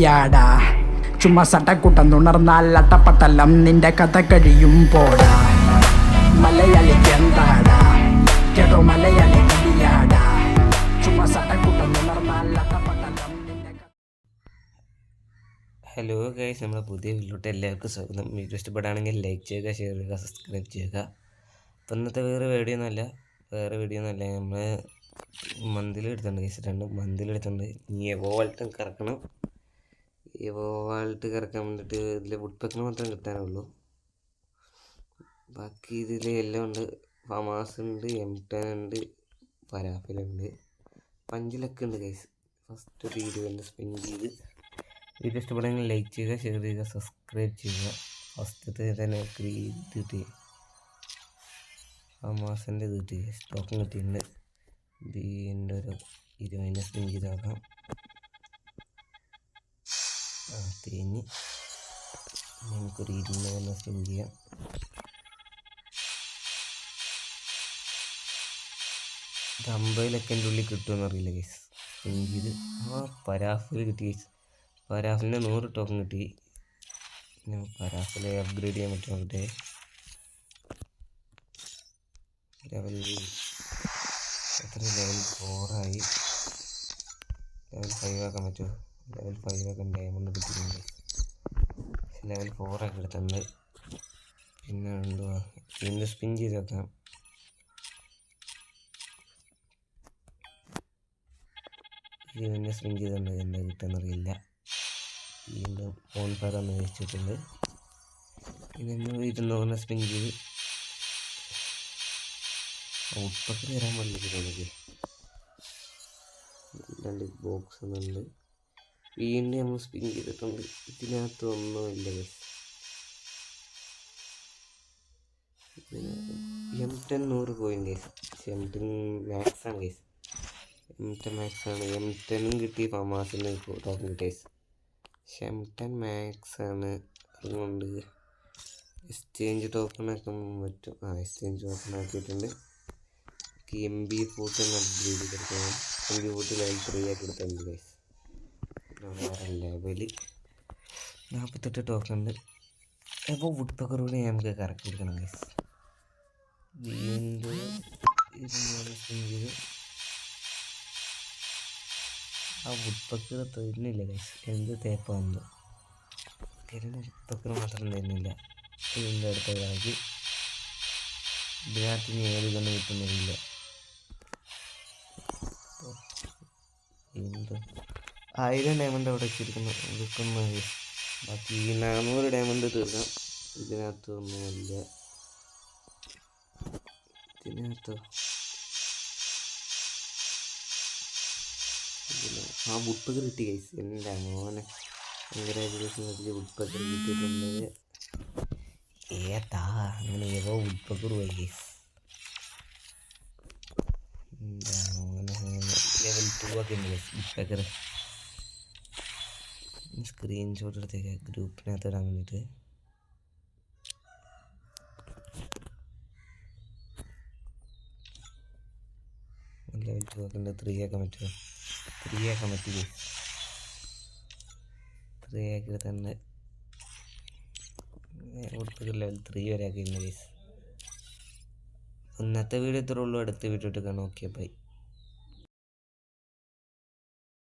യാടാ ചുമ്മാ സട്ടക്കുട്ടം തുണർന്നാൽ അട്ടപ്പട്ടലം നിന്റെ കഥ കഴിയും പോടാ. മലയാളിക്ക് എന്താടാ കേട്ടോ മലയാളി കളിയാടാ. ചുമ്മാ സട്ടക്കുട്ടം തുണർന്നാൽ അട്ടപ്പട്ടലം നിന്റെ ഹലോ ഗൈസ്, നമ്മുടെ പുതിയ വീട്ടിലോട്ട് എല്ലാവർക്കും സ്വാഗതം. വീഡിയോ ഇഷ്ടപ്പെടുകയാണെങ്കിൽ ലൈക്ക് ചെയ്യുക, ഷെയർ ചെയ്യുക, സബ്സ്ക്രൈബ് ചെയ്യുക. അപ്പം ഇന്നത്തെ വേറെ വീഡിയോ ഒന്നുമല്ല, നമ്മൾ മന്തിൽ എടുത്തിട്ടുണ്ട് ഗൈസ്. 2 മന്തിൽ എടുത്തിട്ടുണ്ട്. ഇനി എവോൾട്ടും കറക്കണം. എവോൾട്ട് കറക്കാൻ വേണ്ടിയിട്ട് ഇതിൽ വുഡ്പെക്കിന് മാത്രം കിട്ടാനുള്ളൂ. ബാക്കി ഇതിൽ എല്ലാം ഉണ്ട്. ഫമാസ് ഉണ്ട്, M10 ഉണ്ട്, പരാഫിലുണ്ട്, 5 ലക്ക് ഉണ്ട് ഗൈസ്. ഫസ്റ്റ് ഒരു 20 സ്പിൻ ചെയ്ത് വീഡിയോ ഇഷ്ടപ്പെടുമെങ്കിൽ ലൈക്ക് ചെയ്യുക, ഷെയർ ചെയ്യുക, സബ്സ്ക്രൈബ് ചെയ്യുക. ഫസ്റ്റത്തെ തന്നെ ഇത് കിട്ടി, ഫമാസിൻ്റെ ഇത് കിട്ടി, സ്റ്റോക്കും കിട്ടിയിട്ടുണ്ട്. ഇതിൻ്റെ ഒരു 20 സ്പിൻ ചെയ്ത് നോക്കാം. തേഞ്ഞ് നമുക്കൊരു 200 സ്പിൻ ചെയ്യാം. ഇത് 50 ലക്കിൻ്റെ ഉള്ളിൽ കിട്ടുമെന്ന് അറിയില്ല ഗൈസ്. സ്പിൻ ചെയ്ത് പരാഫിൽ കിട്ടി ഗൈസ്. പരാഫിലിൻ്റെ 100 ടോക്കൺ കിട്ടി. പരാഫിലെ അപ്ഗ്രേഡ് ചെയ്യാൻ പറ്റും. അവിടെ ലെവൽ 4 ആയി. ലെവൽ 5 ആക്കാൻ പറ്റുമോ? ലെവൽ 5 ആക്കാൻ ഡയമണ്ട് കിട്ടിയിട്ടുണ്ട്. ലെവൽ 4 ആക്കി എടുത്തിട്ടുണ്ട്. പിന്നെ എന്തുവാ വീണ്ടും സ്പിൻ ചെയ്ത് വെക്കാം. വീണ്ടും സ്പിൻ ചെയ്തിട്ടുണ്ട്. എന്താ കിട്ടുമെന്നറിയില്ല. വീണ്ടും ഓൺ ഫയർ ഒന്ന് വെച്ചിട്ടുണ്ട്. പിന്നെ 200 സ്പിൻ ചെയ്ത് ഉപ്പക്ക് തരാൻ വേണ്ടിയിട്ട് എനിക്ക് 2 ബോക്സ് ഒന്നുണ്ട്. വീണ്ടും നമ്മൾ സ്പിൻ ചെയ്തിട്ടുണ്ട്. ഇതിനകത്ത് ഒന്നുമില്ല guys. M10 100 coin guys. M10 max ആണ് ഗൈസ്. M10 മാക്സ് ആണ്. M10 കിട്ടി, ഫമാസിന് ടോക്കൺ കിട്ടി ഗൈസ്. പക്ഷെ M10 മാക്സ് ആണ്. അതുകൊണ്ട് എക്സ്ചേഞ്ച് ടോക്കൺ ആക്കാൻ പറ്റും. എക്സ്ചേഞ്ച് ടോക്കൺ ആക്കിയിട്ടുണ്ട്. MB40 അപ്ഗ്രേഡ് ചെയ്തെടുക്കണം. MB40 ലെവൽ 3 ആക്കി എടുത്തിട്ടുണ്ട് ഗൈസ്. വേറെ ലെവല് 48 ടോക്കൺ ഉണ്ട്. അപ്പോൾ വുഡ്പക്കർ കൂടി നമുക്ക് കറക്റ്റ് എടുക്കണം ഗൈസ്. വീണ്ടും 200 സ്പിൻ ചെയ്ത് വുഡ്പക്കർ തരുന്നില്ല ഗൈസ്. എന്ത് തേപ്പാണെന്ന് തരുന്ന വുഡ്പക്കർ മാത്രം തരുന്നില്ല. ഇതിൻ്റെ അടുത്ത കളക്ക് ഇതിനകത്ത് ഇനി ഏത് കണ്ട് കിട്ടുന്നില്ല. വീണ്ടും 1000 ഡയമണ്ട് അവിടെ വിൽക്കുന്ന ബാക്കി 400 ഡയമണ്ട് തീർക്കാം. ഇതിനകത്ത് ഒന്നുമില്ല. വുഡ്പക്കർ കിട്ടി ഗൈസ്. എൻ്റെ മോനെ കൺഗ്രാജുലേഷൻ. അതിൽ വുഡ്പക്കർ കിട്ടിയിട്ടുണ്ട്. അങ്ങനെ ഏതോ വുഡ്പക്കർ പോയി ഗൈസ്. എന്താ മോനെ ലെവൽ 2 ഒക്കെ ഉണ്ട് ഗൈസ് വുഡ്പക്കർ. സ്ക്രീൻഷോട്ട് എടുത്തേക്ക് ഗ്രൂപ്പിനകത്ത് ഇടാൻ വേണ്ടിയിട്ട്. ലെവൽ 2 ഒക്കെ ഉണ്ട്. 3 ആക്കാൻ പറ്റുമോ? 3 ആക്കാൻ പറ്റും. 3 ആക്കി തന്നെ ലെവൽ 3 വരെ ആക്കിയിട്ടുണ്ട് ഗൈസ്. ഇന്നത്തെ വീഡിയോ ഇത്രേ ഉള്ളൂ. അടുത്ത വീഡിയോ ഇട്ട് കാണാം. Okay bye.